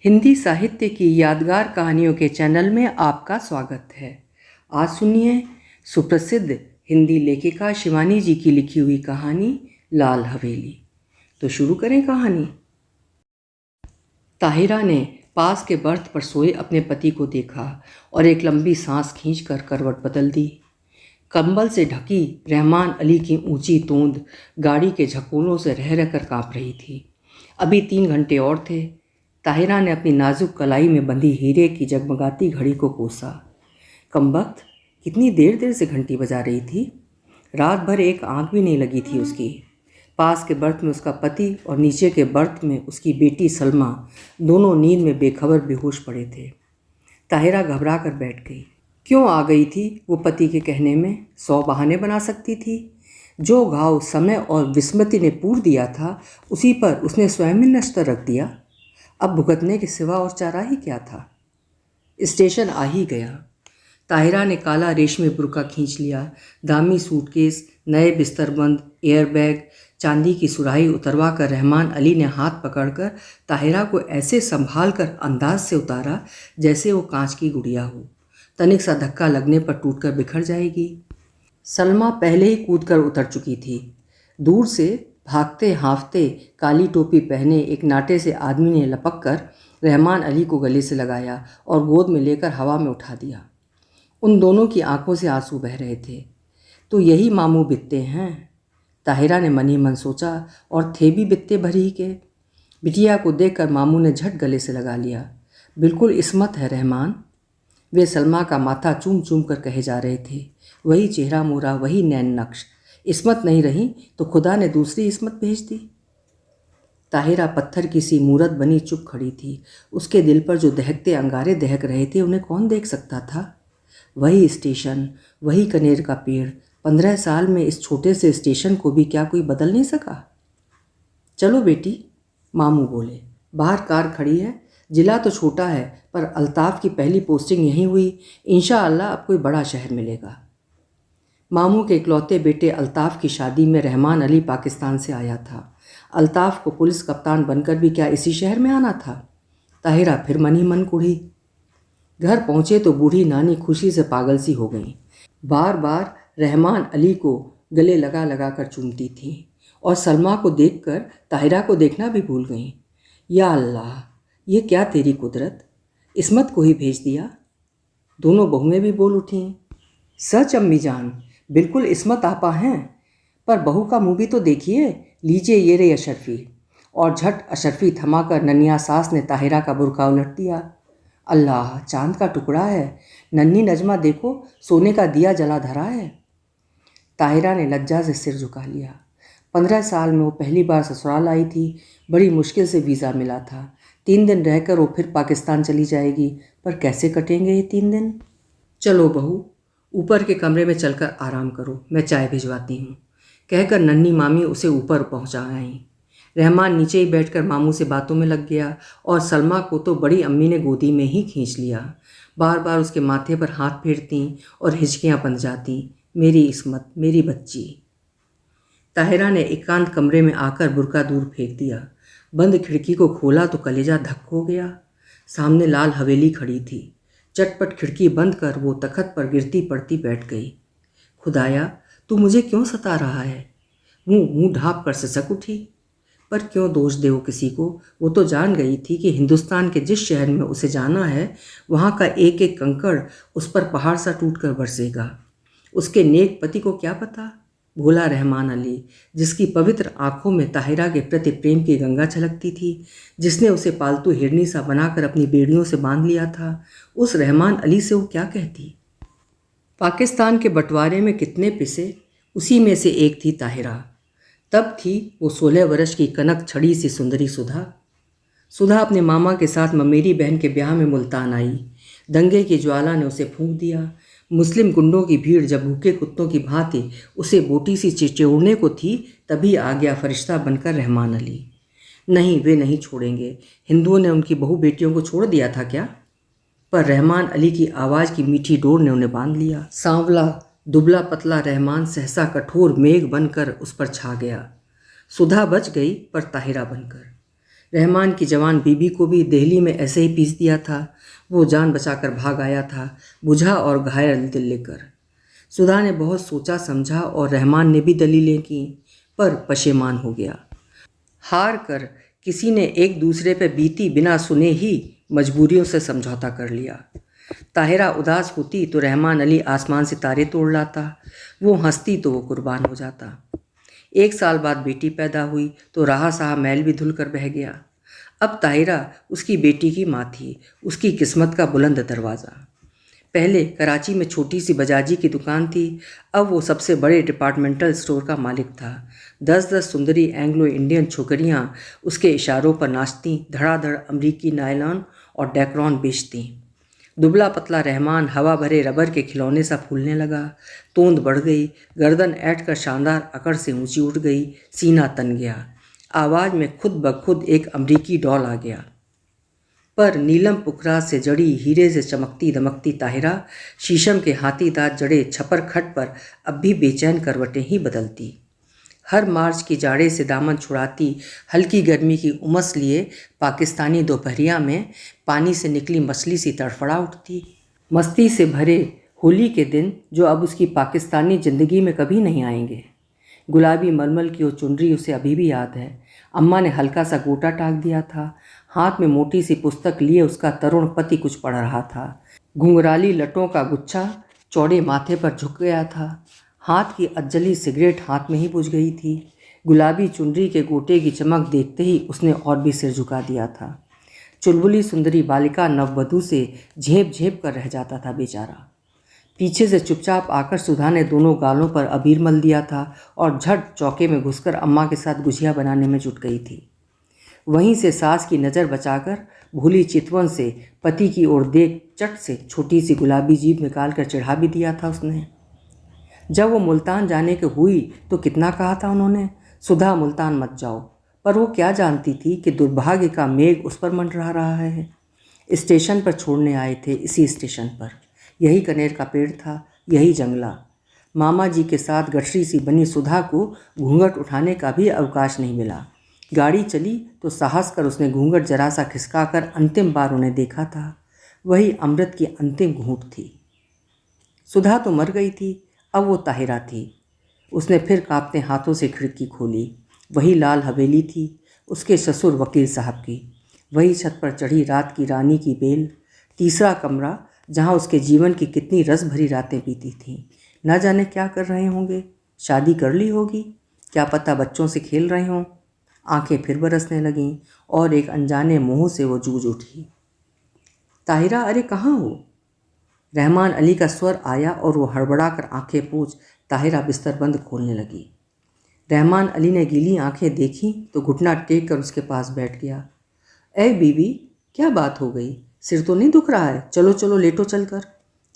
हिंदी साहित्य की यादगार कहानियों के चैनल में आपका स्वागत है। आज सुनिए सुप्रसिद्ध हिंदी लेखिका शिवानी जी की लिखी हुई कहानी लाल हवेली। तो शुरू करें कहानी। ताहिरा ने पास के बर्थ पर सोए अपने पति को देखा और एक लंबी सांस खींचकर करवट बदल दी। कंबल से ढकी रहमान अली की ऊंची तोंद गाड़ी के झकोलों से रह रहकर काँप रही थी। अभी 3 घंटे और थे। ताहिरा ने अपनी नाजुक कलाई में बंधी हीरे की जगमगाती घड़ी को कोसा। कमबख्त, कितनी देर देर से घंटी बजा रही थी। रात भर एक आंख भी नहीं लगी थी उसकी। पास के बर्थ में उसका पति और नीचे के बर्थ में उसकी बेटी सलमा दोनों नींद में बेखबर बेहोश पड़े थे। ताहिरा घबरा कर बैठ गई। क्यों आ गई थी वो पति के कहने में? 100 बहाने बना सकती थी। जो घाव समय और विस्मृति ने पूर दिया था उसी पर उसने स्वयं ही नश्तर रख दिया। अब भुगतने के सिवा और चारा ही क्या था। स्टेशन आ ही गया। ताहिरा ने काला रेशमी बुर्का खींच लिया। दामी सूटकेस, नए बिस्तरबंद, एयरबैग, चांदी की सुराही उतरवा कर रहमान अली ने हाथ पकड़कर ताहिरा को ऐसे संभाल कर अंदाज से उतारा जैसे वो कांच की गुड़िया हो। तनिक सा धक्का लगने पर टूटकर बिखर जाएगी। सलमा पहले ही कूदकर उतर चुकी थी। दूर से भागते हाँफते काली टोपी पहने एक नाटे से आदमी ने लपक कर रहमान अली को गले से लगाया और गोद में लेकर हवा में उठा दिया। उन दोनों की आंखों से आंसू बह रहे थे। तो यही मामू बित्ते हैं, ताहिरा ने मन ही मन सोचा, और थे भी बित्ते भरी के। बिटिया को देखकर मामू ने झट गले से लगा लिया। बिल्कुल इस्मत है रहमान, वे सलमा का माथा चूम चूम कर कहे जा रहे थे। वही चेहरा मोरा, वही नैन नक्श। इस्मत नहीं रही तो खुदा ने दूसरी इस्मत भेज दी। ताहिरा पत्थर की सी मूरत बनी चुप खड़ी थी। उसके दिल पर जो दहकते अंगारे दहक रहे थे उन्हें कौन देख सकता था। वही स्टेशन, वही कनेर का पेड़। 15 साल में इस छोटे से स्टेशन को भी क्या कोई बदल नहीं सका। चलो बेटी, मामू बोले। बाहर कार खड़ी है। जिला तो छोटा है पर अल्ताफ़ की पहली पोस्टिंग यहीं हुई। इंशाअल्लाह अब कोई बड़ा शहर मिलेगा। मामू के इकलौते बेटे अल्ताफ़ की शादी में रहमान अली पाकिस्तान से आया था। अल्ताफ़ को पुलिस कप्तान बनकर भी क्या इसी शहर में आना था। ताहिरा फिर मन ही मन कुढ़ी। घर पहुँचे तो बूढ़ी नानी खुशी से पागल सी हो गई। बार बार रहमान अली को गले लगा लगा कर चूमती थी और सलमा को देखकर ताहिरा को देखना भी भूल गई। या अल्लाह, ये क्या तेरी कुदरत, इस्मत को ही भेज दिया। दोनों बहुएं भी बोल उठीं। सच अम्मी जान, बिल्कुल इस्मत आपा हैं। पर बहू का मुंह भी तो देखिए। लीजिए ये रही अशरफी। और झट अशरफी थमाकर नन्या सास ने ताहिरा का बुर्का उलट दिया। अल्लाह, चांद का टुकड़ा है। नन्ही नजमा देखो, सोने का दिया जला धरा है। ताहिरा ने लज्जा से सिर झुका लिया। 15 साल में वो पहली बार ससुराल आई थी। बड़ी मुश्किल से वीज़ा मिला था। 3 दिन रहकर वो फिर पाकिस्तान चली जाएगी। पर कैसे कटेंगे ये 3 दिन। चलो बहू, ऊपर के कमरे में चलकर आराम करो, मैं चाय भिजवाती हूँ, कहकर नन्ही मामी उसे ऊपर पहुँचा आईं। रहमान नीचे ही बैठकर मामू से बातों में लग गया और सलमा को तो बड़ी अम्मी ने गोदी में ही खींच लिया। बार बार उसके माथे पर हाथ फेरती और हिचकियाँ बंध जाती। मेरी इस्मत, मेरी बच्ची। ताहिरा ने एकांत कमरे में आकर बुर्का दूर फेंक दिया। बंद खिड़की को खोला तो कलेजा धक हो गया। सामने लाल हवेली खड़ी थी। चटपट खिड़की बंद कर वो तखत पर गिरती पड़ती बैठ गई। खुदाया, तू मुझे क्यों सता रहा है? मुंह ढाँप कर सिसक उठी। पर क्यों दोष दे वो किसी को। वो तो जान गई थी कि हिंदुस्तान के जिस शहर में उसे जाना है वहाँ का एक एक कंकड़ उस पर पहाड़ सा टूट कर बरसेगा। उसके नेक पति को क्या पता। भोला रहमान अली, जिसकी पवित्र आंखों में ताहिरा के प्रति प्रेम की गंगा छलकती थी, जिसने उसे पालतू हिरनी सा बनाकर अपनी बेड़ियों से बांध लिया था, उस रहमान अली से वो क्या कहती। पाकिस्तान के बंटवारे में कितने पिसे, उसी में से एक थी ताहिरा। तब थी वो 16 वर्ष की कनक छड़ी सी सुंदरी सुधा। सुधा अपने मामा के साथ ममेरी बहन के ब्याह में मुल्तान आई। दंगे की ज्वाला ने उसे फूंक दिया। मुस्लिम गुंडों की भीड़ जब भूखे कुत्तों की भांति उसे बोटी सी चिचोड़ने को थी, तभी आ गया फरिश्ता बनकर रहमान अली। नहीं, वे नहीं छोड़ेंगे। हिंदुओं ने उनकी बहू बेटियों को छोड़ दिया था क्या? पर रहमान अली की आवाज़ की मीठी डोर ने उन्हें बांध लिया। सांवला दुबला पतला रहमान सहसा कठोर मेघ बनकर उस पर छा गया। सुधा बच गई पर ताहिरा बनकर। रहमान की जवान बीबी को भी दिल्ली में ऐसे ही पीस दिया था। वो जान बचाकर भाग आया था, बुझा और घायल दिल लेकर। सुधा ने बहुत सोचा समझा और रहमान ने भी दलीलें की, पर पशेमान हो गया। हार कर किसी ने एक दूसरे पर बीती बिना सुने ही मजबूरियों से समझौता कर लिया। ताहिरा उदास होती तो रहमान अली आसमान से तारे तोड़ लाता, वो हंसती तो वो कुर्बान हो जाता। 1 साल बाद बेटी पैदा हुई तो रहा सहा मैल भी धुल कर बह गया। अब ताहिरा उसकी बेटी की माँ थी, उसकी किस्मत का बुलंद दरवाज़ा। पहले कराची में छोटी सी बजाजी की दुकान थी, अब वो सबसे बड़े डिपार्टमेंटल स्टोर का मालिक था। 10-10 सुंदरी एंग्लो इंडियन छोकरियाँ उसके इशारों पर नाचती, धड़ाधड़ अमरीकी नायलॉन और डैक्रॉन बेचती। दुबला पतला रहमान हवा भरे रबर के खिलौने सा फूलने लगा। तोंद बढ़ गई, गर्दन ऐंठ कर शानदार अकड़ से ऊंची उठ गई, सीना तन गया। आवाज़ में खुद ब खुद एक अमरीकी डॉल आ गया। पर नीलम पुखराज से जड़ी, हीरे से चमकती दमकती ताहिरा शीशम के हाथी दांत जड़े छपर खट पर अब भी बेचैन करवटें ही बदलती। हर मार्च की जाड़े से दामन छुड़ाती, हल्की गर्मी की उमस लिए पाकिस्तानी दोपहरिया में पानी से निकली मछली सी तड़फड़ा उठती। मस्ती से भरे होली के दिन जो अब उसकी पाकिस्तानी ज़िंदगी में कभी नहीं आएंगे। गुलाबी मलमल की वो चुनरी उसे अभी भी याद है। अम्मा ने हल्का सा गोटा टाक दिया था। हाथ में मोटी सी पुस्तक लिए उसका तरुण पति कुछ पढ़ रहा था। घुंघराली लटों का गुच्छा चौड़े माथे पर झुक गया था। हाथ की अज्जली सिगरेट हाथ में ही बुझ गई थी। गुलाबी चुनरी के गोटे की चमक देखते ही उसने और भी सिर झुका दिया था। चुलबुली सुंदरी बालिका नववधू से झेप झेप कर रह जाता था बेचारा। पीछे से चुपचाप आकर सुधा ने दोनों गालों पर अबीर मल दिया था और झट चौके में घुसकर अम्मा के साथ गुजिया बनाने में जुट गई थी। वहीं से सास की नज़र बचाकर भूली चितवन से पति की ओर देख चट से छोटी सी गुलाबी जीभ निकाल कर चढ़ा भी दिया था उसने। जब वो मुल्तान जाने की हुई तो कितना कहा था उन्होंने, सुधा मुल्तान मत जाओ, पर वो क्या जानती थी कि दुर्भाग्य का मेघ उस पर मंडरा रहा है। स्टेशन पर छोड़ने आए थे, इसी स्टेशन पर। यही कनेर का पेड़ था, यही जंगला। मामा जी के साथ गठरी सी बनी सुधा को घूंघट उठाने का भी अवकाश नहीं मिला। गाड़ी चली तो साहस कर उसने घूंघट जरा सा खिसकाकर अंतिम बार उन्हें देखा था। वही अमृत की अंतिम घूंट थी। सुधा तो मर गई थी, अब वो ताहिरा थी। उसने फिर कांपते हाथों से खिड़की खोली। वही लाल हवेली थी, उसके ससुर वकील साहब की। वही छत पर चढ़ी रात की रानी की बेल। तीसरा कमरा जहाँ उसके जीवन की कितनी रस भरी रातें बीती थीं। न जाने क्या कर रहे होंगे, शादी कर ली होगी, क्या पता बच्चों से खेल रहे हों। आंखें फिर बरसने लगीं और एक अनजाने मोह से वो जूझ उठी। ताहिरा, अरे कहाँ हो? रहमान अली का स्वर आया और वो हड़बड़ा कर आंखें पोंछ ताहिरा बिस्तर बंद खोलने लगी। रहमान अली ने गीली आंखें देखी तो घुटना टेक कर उसके पास बैठ गया। ए बीबी, क्या बात हो गई? सिर तो नहीं दुख रहा है? चलो चलो लेटो चलकर।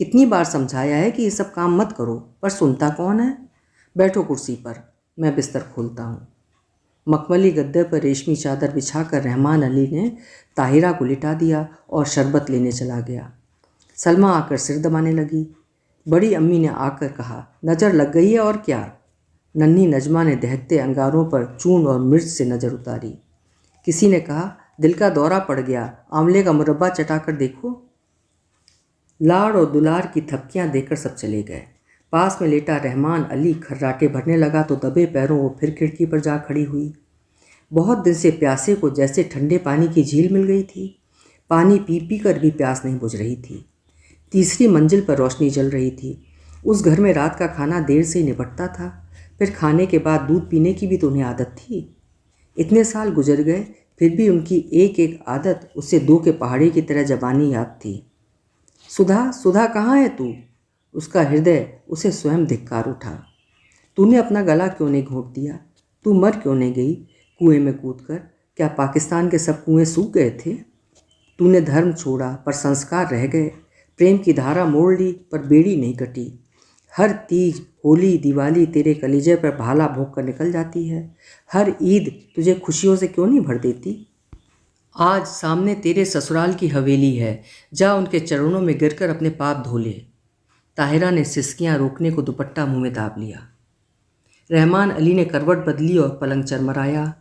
कितनी बार समझाया है कि ये सब काम मत करो, पर सुनता कौन है। बैठो कुर्सी पर, मैं बिस्तर खोलता हूँ। मखमली गद्दे पर रेशमी चादर बिछाकर रहमान अली ने ताहिरा को लिटा दिया और शरबत लेने चला गया। सलमा आकर सिर दबाने लगी। बड़ी अम्मी ने आकर कहा, नज़र लग गई है और क्या? नन्ही नजमा ने दहकते अंगारों पर चून और मिर्च से नज़र उतारी। किसी ने कहा, दिल का दौरा पड़ गया, आंवले का मुरब्बा चटाकर देखो। लाड़ और दुलार की थपकियां देकर सब चले गए। पास में लेटा रहमान अली खर्राटे भरने लगा तो दबे पैरों वो फिर खिड़की पर जा खड़ी हुई। बहुत दिन से प्यासे को जैसे ठंडे पानी की झील मिल गई थी। पानी पी पी कर भी प्यास नहीं बुझ रही थी। तीसरी मंजिल पर रोशनी जल रही थी। उस घर में रात का खाना देर से ही निपटता था, फिर खाने के बाद दूध पीने की भी तो उन्हें आदत थी। इतने साल गुजर गए, फिर भी उनकी एक एक आदत उससे दो के पहाड़ी की तरह जबानी याद थी। सुधा, सुधा कहाँ है तू? उसका हृदय उसे स्वयं धिक्कार उठा। तूने अपना गला क्यों नहीं घोंट दिया? तू मर क्यों नहीं गई कुएं में कूदकर? क्या पाकिस्तान के सब कुएं सूख गए थे? तूने धर्म छोड़ा पर संस्कार रह गए। प्रेम की धारा मोड़ ली पर बेड़ी नहीं कटी। हर तीज, होली, दिवाली तेरे कलीजे पर भाला भोंक कर निकल जाती है। हर ईद तुझे खुशियों से क्यों नहीं भर देती? आज सामने तेरे ससुराल की हवेली है, जा उनके चरणों में गिरकर अपने पाप धो ले। ताहिरा ने सिसकियां रोकने को दुपट्टा मुंह में दाब लिया। रहमान अली ने करवट बदली और पलंग चरमराया।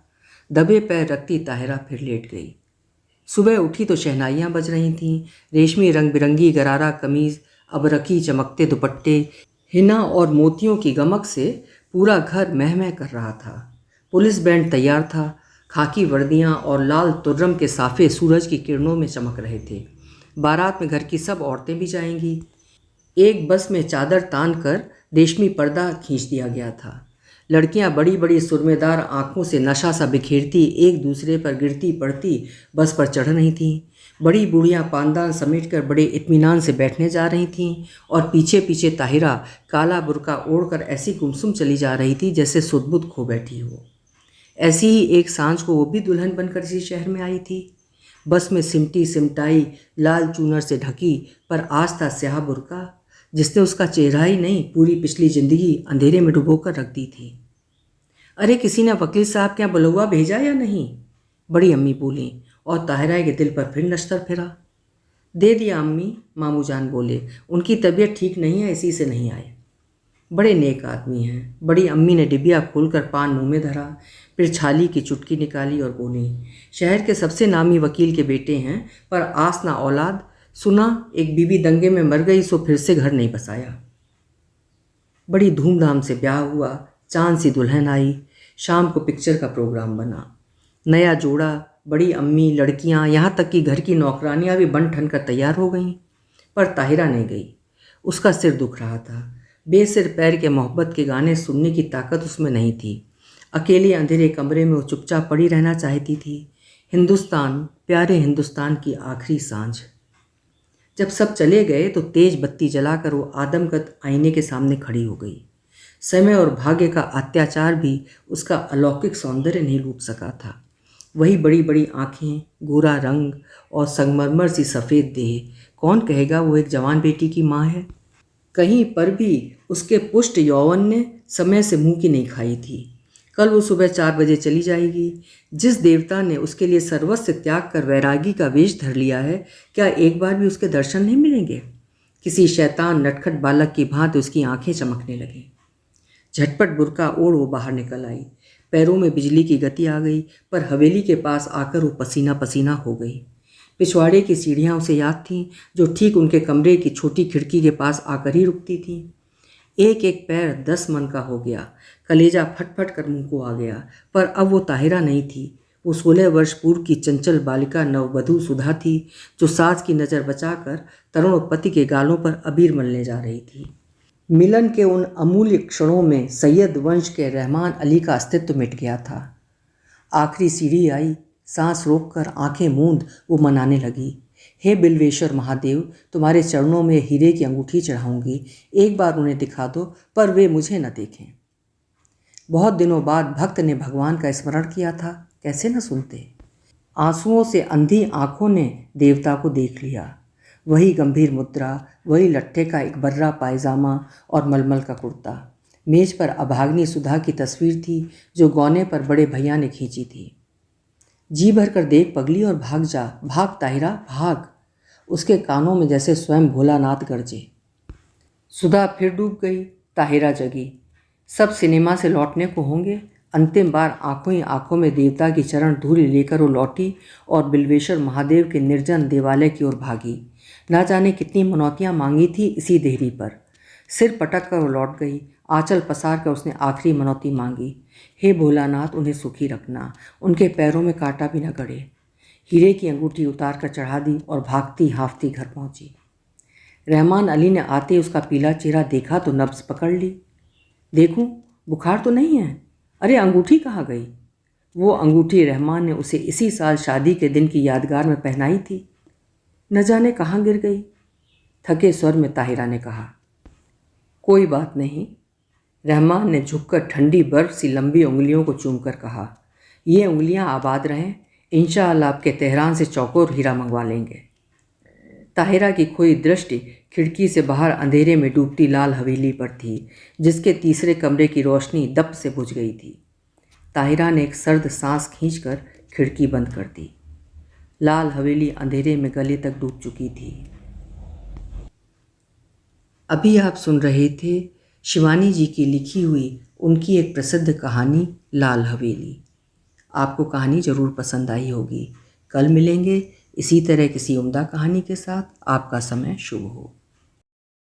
दबे पैर रखती ताहिरा फिर लेट गई। सुबह उठी तो शहनाइयाँ बज रही थीं। रेशमी रंग बिरंगी गरारा कमीज, अबरकी चमकते दुपट्टे, हिना और मोतियों की गमक से पूरा घर महमह कर रहा था। पुलिस बैंड तैयार था। खाकी वर्दियाँ और लाल तुर्रम के साफे सूरज की किरणों में चमक रहे थे। बारात में घर की सब औरतें भी जाएंगी। एक बस में चादर तान कर रेशमी पर्दा खींच दिया गया था। लड़कियां बड़ी बड़ी सुरमेदार आंखों से नशा सा बिखेरती एक दूसरे पर गिरती पड़ती बस पर चढ़ रही थीं। बड़ी बूढ़ियां पानदान समेटकर बड़े इत्मीनान से बैठने जा रही थीं और पीछे पीछे ताहिरा काला बुर्का ओढ़कर ऐसी गुमसुम चली जा रही थी जैसे सुध-बुध खो बैठी हो। ऐसी ही एक सांझ को वो भी दुल्हन बनकर इसी शहर में आई थी। बस में सिमटी सिमटाई लाल चूनर से ढकी, पर आज था स्याह बुर्का जिसने उसका चेहरा ही नहीं पूरी पिछली जिंदगी अंधेरे में डुबोकर रख दी थी। अरे किसी ने वकील साहब के यहाँ बलौआ भेजा या नहीं? बड़ी अम्मी बोली और ताहिरा के दिल पर फिर नश्तर फिरा। दे दिया अम्मी, मामू जान बोले। उनकी तबीयत ठीक नहीं है, इसी से नहीं आए। बड़े नेक आदमी हैं। बड़ी अम्मी ने डिबिया खोलकर पान मुंह में धरा, फिर छाली की चुटकी निकाली और बोली, शहर के सबसे नामी वकील के बेटे हैं, पर आस ना औलाद। सुना एक बीबी दंगे में मर गई, सो फिर से घर नहीं बसाया। बड़ी धूमधाम से ब्याह हुआ। चांद सी दुल्हन आई। शाम को पिक्चर का प्रोग्राम बना। नया जोड़ा, बड़ी अम्मी, लड़कियां, यहाँ तक कि घर की नौकरानियां भी बन ठन कर तैयार हो गईं। पर ताहिरा नहीं गई। उसका सिर दुख रहा था। बेसिर पैर के मोहब्बत के गाने सुनने की ताकत उसमें नहीं थी। अकेले अंधेरे कमरे में वो चुपचाप पड़ी रहना चाहती थी। हिंदुस्तान, प्यारे हिंदुस्तान की आखिरी सांझ। जब सब चले गए तो तेज बत्ती जलाकर वो आदमकद आईने के सामने खड़ी हो गई। समय और भाग्य का अत्याचार भी उसका अलौकिक सौंदर्य नहीं लूट सका था। वही बड़ी बड़ी आँखें, गोरा रंग और संगमरमर सी सफ़ेद देह। कौन कहेगा वो एक जवान बेटी की माँ है? कहीं पर भी उसके पुष्ट यौवन ने समय से मुंह की नहीं खाई थी। कल वो सुबह 4 बजे चली जाएगी। जिस देवता ने उसके लिए सर्वस्व त्याग कर वैरागी का वेश धर लिया है, क्या एक बार भी उसके दर्शन नहीं मिलेंगे? किसी शैतान नटखट बालक की भांति उसकी आंखें चमकने लगीं। झटपट बुर्का ओढ़ वो बाहर निकल आई। पैरों में बिजली की गति आ गई, पर हवेली के पास आकर वो पसीना पसीना हो गई। पिछवाड़े की सीढ़ियाँ उसे याद थीं, जो ठीक उनके कमरे की छोटी खिड़की के पास आकर ही रुकती थीं। एक एक पैर 10 मन का हो गया। कलेजा फटफट कर मुंह को आ गया। पर अब वो ताहिरा नहीं थी। वो 16 वर्ष पूर्व की चंचल बालिका नववधू सुधा थी, जो सास की नज़र बचाकर तरुण पति के गालों पर अबीर मलने जा रही थी। मिलन के उन अमूल्य क्षणों में सैयद वंश के रहमान अली का अस्तित्व मिट गया था। आखिरी सीढ़ी आई। सांस रोककर आंखें मूंद वो मनाने लगी, हे बिल्वेश्वर महादेव, तुम्हारे चरणों में हीरे की अंगूठी चढ़ाऊंगी। एक बार उन्हें दिखा दो, पर वे मुझे न देखें। बहुत दिनों बाद भक्त ने भगवान का स्मरण किया था, कैसे न सुनते। आंसुओं से अंधी आंखों ने देवता को देख लिया। वही गंभीर मुद्रा, वही लट्ठे का एक बर्रा पायजामा और मलमल का कुर्ता। मेज पर अभाग्नि सुधा की तस्वीर थी, जो गौने पर बड़े भैया ने खींची थी। जी भर कर देख पगली और भाग जा, भाग ताहिरा भाग। उसके कानों में जैसे स्वयं भोलानाथ गरजे। सुधा फिर डूब गई। ताहिरा जगी। सब सिनेमा से लौटने को होंगे। अंतिम बार आंखों ही आंखों में देवता की चरण धूल लेकर वो लौटी और बिल्वेश्वर महादेव के निर्जन देवालय की ओर भागी। ना जाने कितनी मनौतियाँ मांगी थी इसी देहरी पर। सिर पटक कर वो लौट गई। आंचल पसार कर उसने आखिरी मनौती मांगी, हे भोलानाथ, उन्हें सुखी रखना, उनके पैरों में कांटा भी न गड़े। हीरे की अंगूठी उतार कर चढ़ा दी और भागती हाफती घर पहुंची। रहमान अली ने आते उसका पीला चेहरा देखा तो नब्ज पकड़ ली। देखूं, बुखार तो नहीं है? अरे अंगूठी कहाँ गई? वो अंगूठी रहमान ने उसे इसी साल शादी के दिन की यादगार में पहनाई थी। न जाने कहाँ गिर गई। थके स्वर में ताहिरा ने कहा, कोई बात नहीं। रहमान ने झुककर ठंडी बर्फ सी लंबी उंगलियों को चूमकर कहा, ये उंगलियां आबाद रहें, इंशाअल्लाह आपके तेहरान से चौकोर हीरा मंगवा लेंगे। ताहिरा की खोई दृष्टि खिड़की से बाहर अंधेरे में डूबती लाल हवेली पर थी, जिसके तीसरे कमरे की रोशनी दप से बुझ गई थी। ताहिरा ने एक सर्द सांस खींचकर खिड़की बंद कर दी। लाल हवेली अंधेरे में गले तक डूब चुकी थी। अभी आप सुन रहे थे शिवानी जी की लिखी हुई उनकी एक प्रसिद्ध कहानी लाल हवेली। आपको कहानी ज़रूर पसंद आई होगी। कल मिलेंगे इसी तरह किसी उम्दा कहानी के साथ। आपका समय शुभ हो।